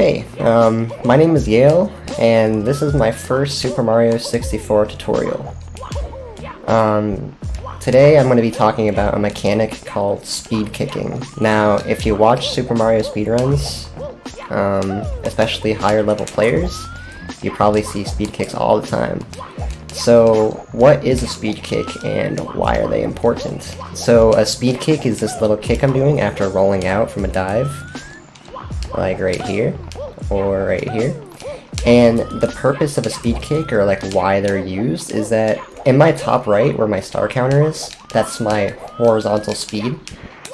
Hey, my name is Yale, and this is my first Super Mario 64 tutorial. Today I'm going to be talking about a mechanic called speed kicking. Now, if you watch Super Mario speedruns, especially higher level players, you probably see speed kicks all the time. So, what is a speed kick and why are they important? So, a speed kick is this little kick I'm doing after rolling out from a dive, like right here, or right here. And the purpose of a speed kick, or like why they're used, is that in my top right, where my star counter is, that's my horizontal speed.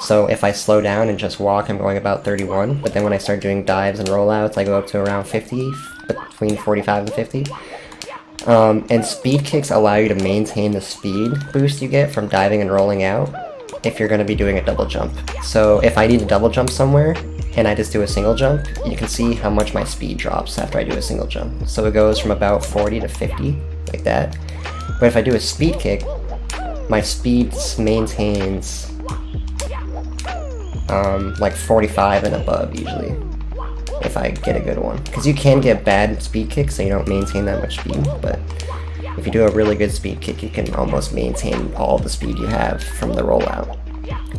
So if I slow down and just walk, I'm going about 31, but then when I start doing dives and rollouts, I go up to around 50, between 45 and 50. And speed kicks allow you to maintain the speed boost you get from diving and rolling out if you're going to be doing a double jump. So if I need to double jump somewhere and I just do a single jump, you can see how much my speed drops after I do a single jump. So it goes from about 40 to 50, like that. But if I do a speed kick, my speed maintains like 45 and above usually, if I get a good one. Because you can get bad speed kicks so you don't maintain that much speed, but if you do a really good speed kick, you can almost maintain all the speed you have from the rollout.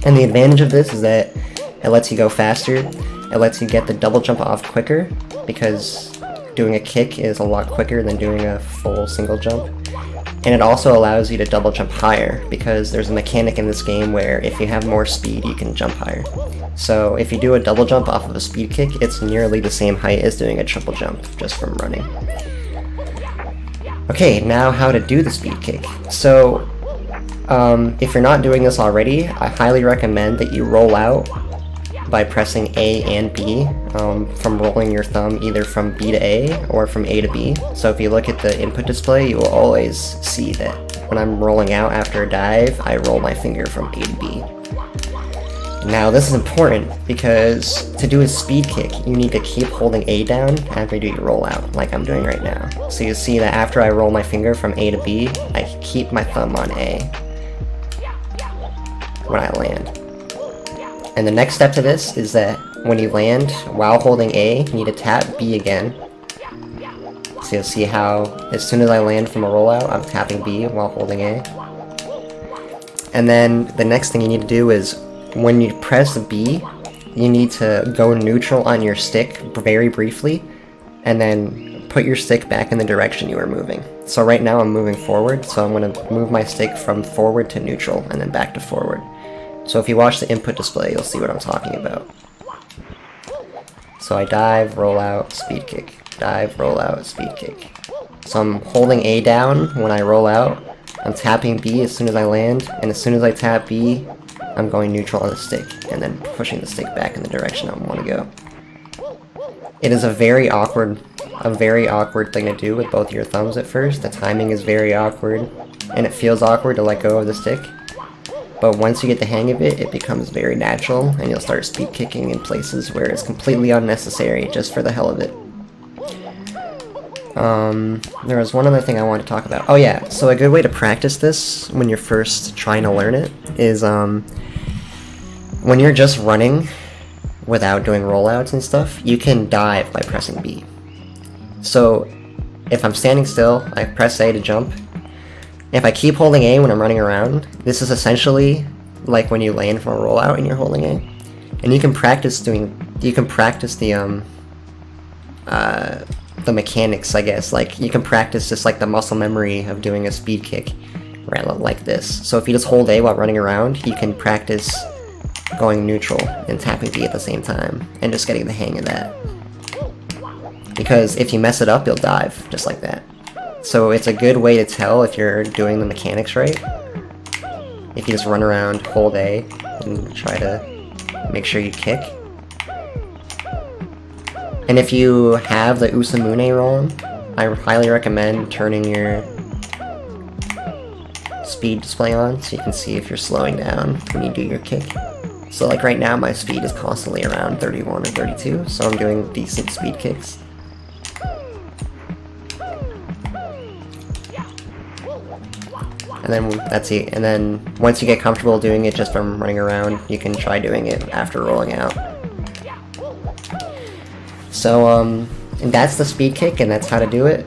And the advantage of this is that it lets you go faster, it lets you get the double jump off quicker, because doing a kick is a lot quicker than doing a full single jump. And it also allows you to double jump higher, because there's a mechanic in this game where if you have more speed, you can jump higher. So if you do a double jump off of a speed kick, it's nearly the same height as doing a triple jump, just from running. Okay, now how to do the speed kick. So, if you're not doing this already, I highly recommend that you roll out by pressing A and B, from rolling your thumb either from B to A or from A to B. So if you look at the input display, you will always see that when I'm rolling out after a dive, I roll my finger from A to B. Now this is important because to do a speed kick, you need to keep holding A down after you do your rollout, like I'm doing right now. So you see that after I roll my finger from A to B, I keep my thumb on A when I land. And the next step to this is that when you land while holding A, you need to tap B again. So you'll see how as soon as I land from a rollout, I'm tapping B while holding A. And then the next thing you need to do is when you press B, you need to go neutral on your stick very briefly, and then put your stick back in the direction you were moving. So right now I'm moving forward, so I'm going to move my stick from forward to neutral, and then back to forward. So if you watch the input display, you'll see what I'm talking about. So I dive, roll out, speed kick. Dive, roll out, speed kick. So I'm holding A down when I roll out, I'm tapping B as soon as I land, and as soon as I tap B, I'm going neutral on the stick, and then pushing the stick back in the direction I want to go. It is a very awkward thing to do with both your thumbs at first. The timing is very awkward, and it feels awkward to let go of the stick. But once you get the hang of it, it becomes very natural, and you'll start speed kicking in places where it's completely unnecessary just for the hell of it. There was one other thing I wanted to talk about. Oh yeah, so a good way to practice this when you're first trying to learn it is when you're just running without doing rollouts and stuff, you can dive by pressing B. So if I'm standing still, I press A to jump. If I keep holding A when I'm running around, this is essentially like when you land from a rollout and you're holding A. And you can practice the mechanics, I guess. Like, you can practice just like the muscle memory of doing a speed kick right like this. So if you just hold A while running around, you can practice going neutral and tapping B at the same time and just getting the hang of that. Because if you mess it up, you'll dive just like that. So it's a good way to tell if you're doing the mechanics right. If you just run around, hold A, and try to make sure you kick. And if you have the Usamune ROM, I highly recommend turning your speed display on so you can see if you're slowing down when you do your kick. So like right now my speed is constantly around 31 or 32, so I'm doing decent speed kicks. And then that's it. And then once you get comfortable doing it just from running around, you can try doing it after rolling out. So, that's the speed kick, and that's how to do it.